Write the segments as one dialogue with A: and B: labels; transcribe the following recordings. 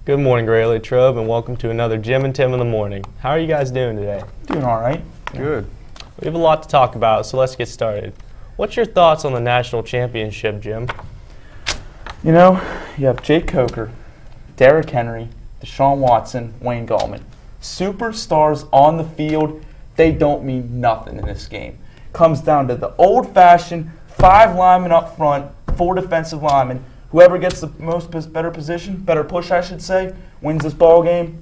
A: Good morning, Gray Latrobe, and welcome to another Jim and Tim in the morning. How are you guys doing today?
B: Doing all right.
C: Good.
A: We have a lot to talk about, so let's get started. What's your thoughts on the national championship, Jim?
B: You know, you have Jake Coker, Derrick Henry, Deshaun Watson, Wayne Gallman. Superstars on the field, they don't mean nothing in this game. Comes down to the old-fashioned 5 linemen up front, 4 defensive linemen. Whoever gets the better push, I should say, wins this ball game.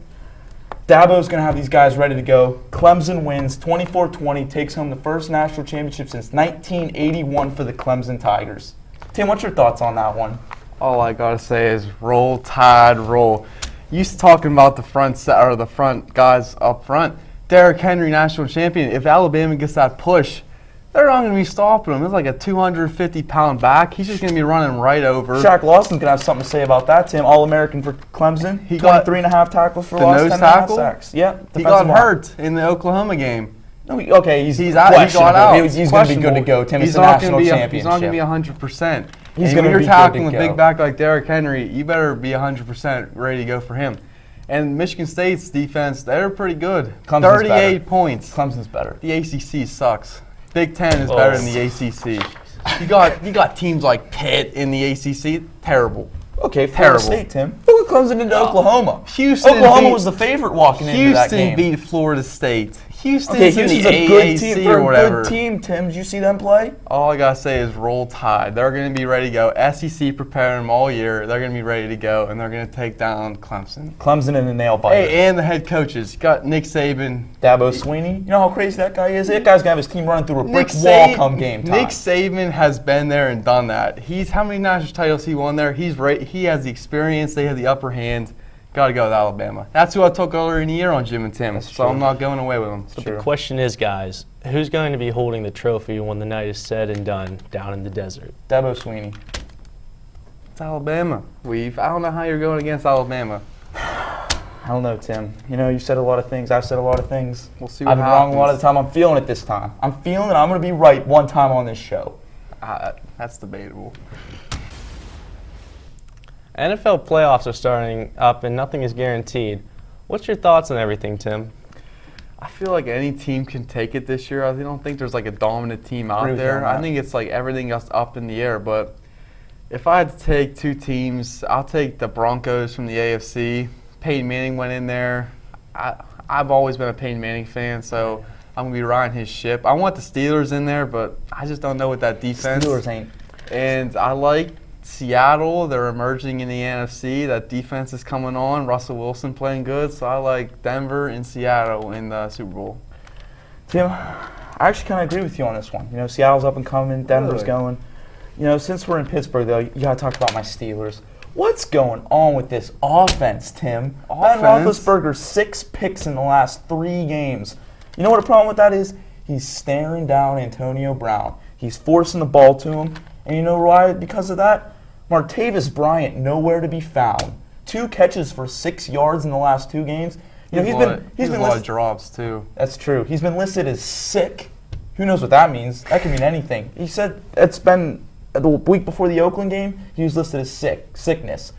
B: Dabo's going to have these guys ready to go. Clemson wins 24-20, takes home the first national championship since 1981 for the Clemson Tigers. Tim, what's your thoughts on that one?
C: All I gotta say is roll, Tide, roll. You talking about the front guys up front. Derrick Henry, national champion. If Alabama gets that push, they're not going to be stopping him. It's like a 250-pound back. He's just going to be running right over.
B: Shaq Lawson's going to have something to say about that, Tim. All-American for Clemson. He got 3.5 tackles for loss, 10.5 sacks. Yeah,
C: he got hurt in the Oklahoma game.
B: No, he's
C: out. He got out.
B: He's going to be good to go, Tim. It's a national championship.
C: He's not going to be 100%.
B: He's going to be
C: you're
B: good
C: tackling
B: to go.
C: a big back like Derrick Henry, you better be 100% ready to go for him. And Michigan State's defense, they're pretty good.
B: Clemson's
C: 38
B: better.
C: points.
B: Clemson's better.
C: The ACC sucks. Big Ten is better than the ACC. You got teams like Pitt in the ACC. Terrible.
B: Okay, Florida State, Tim. Look at Clemson into Oklahoma.
C: Oklahoma
B: was the favorite walking into that game.
C: Houston beat Florida State. Houston's in
B: Houston's
C: the
B: a good
C: AAC
B: team.
C: or whatever.
B: A good team, Tim. Did you see them play?
C: All I gotta say is roll Tide. They're gonna be ready to go. SEC preparing them all year. They're gonna be ready to go, and they're gonna take down Clemson.
B: Clemson and the nail biter.
C: Hey, and the head coaches. You got Nick Saban.
B: Dabo Swinney. You know how crazy that guy is? That guy's gonna have his team running through a brick wall come game time.
C: Nick Saban has been there and done that. How many national titles he won there? He has the experience. They have the upper hand. Got to go with Alabama. That's who I took earlier in the year on Jim and Tim, so I'm not going away with them.
A: But the question is, guys, who's going to be holding the trophy when the night is said and done down in the desert?
B: Dabo Swinney.
C: It's Alabama. I don't know how you're going against Alabama.
B: I don't know, Tim. You know, you said a lot of things. I've said a lot of things.
C: We'll see what
B: I've been wrong a lot of the time. I'm feeling it this time. I'm feeling that I'm going to be right one time on this show.
C: That's debatable.
A: NFL playoffs are starting up and nothing is guaranteed. What's your thoughts on everything, Tim?
C: I feel like any team can take it this year. I don't think there's like a dominant team out there. I think it's like everything else up in the air. But if I had to take 2 teams, I'll take the Broncos from the AFC. Peyton Manning went in there. I've always been a Peyton Manning fan, so I'm going to be riding his ship. I want the Steelers in there, but I just don't know what that defense.
B: Steelers ain't.
C: And I like Seattle. They're emerging in the NFC. That defense is coming on. Russell Wilson playing good. So I like Denver and Seattle in the Super Bowl.
B: Tim, I actually kind of agree with you on this one. You know, Seattle's up and coming. Denver's going. You know, since we're in Pittsburgh, though, you got to talk about my Steelers. What's going on with this offense, Tim? Ben Roethlisberger, 6 picks in the last 3 games. You know what the problem with that is? He's staring down Antonio Brown. He's forcing the ball to him. And you know why? Because of that? Martavis Bryant, nowhere to be found. 2 catches for 6 yards in the last 2 games. You know, he's been
C: a lot of drops too.
B: That's true. He's been listed as sick. Who knows what that means? That could mean anything. He said it's been the week before the Oakland game, he was listed as sickness.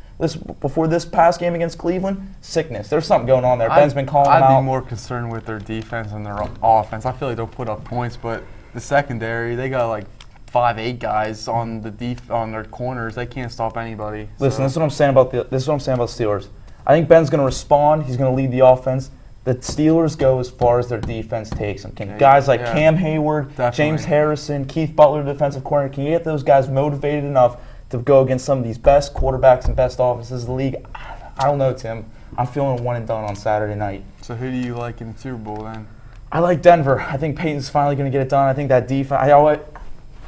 B: Before this past game against Cleveland, sickness. There's something going on there. Ben's been calling him out.
C: I'd be more concerned with their defense and their offense. I feel like they'll put up points, but the secondary, they got like 5'8" guys on their corners. They can't stop anybody.
B: Listen, this is what I'm saying about the Steelers. I think Ben's going to respond. He's going to lead the offense. The Steelers go as far as their defense takes them. Guys like Cam Hayward, James Harrison, Keith Butler, defensive corner, can you get those guys motivated enough to go against some of these best quarterbacks and best offenses in the league? I don't know, Tim. I'm feeling one and done on Saturday night.
C: So who do you like in the Super Bowl then?
B: I like Denver. I think Peyton's finally going to get it done. I think that defense.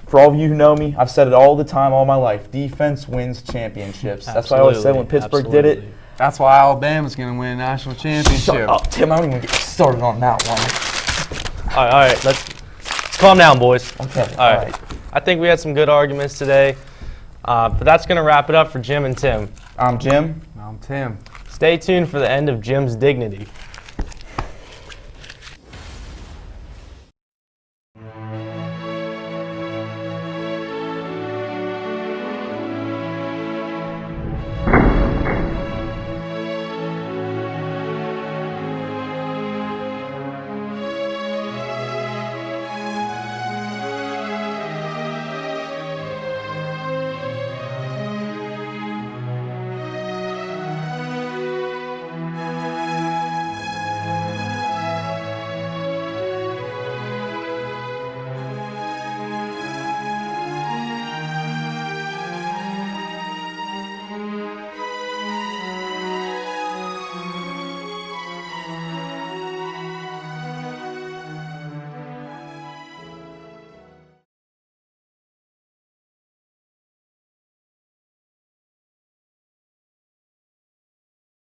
B: For all of you who know me, I've said it all the time, all my life. Defense wins championships. That's what I always said when Pittsburgh did it.
C: That's why Alabama's going to win a national championship.
B: Shut up, Tim. I don't even get started on that one.
A: All right. Let's calm down, boys.
B: Okay.
A: All right. I think we had some good arguments today. But that's going to wrap it up for Jim and Tim.
B: I'm Jim.
C: I'm Tim.
A: Stay tuned for the end of Jim's Dignity.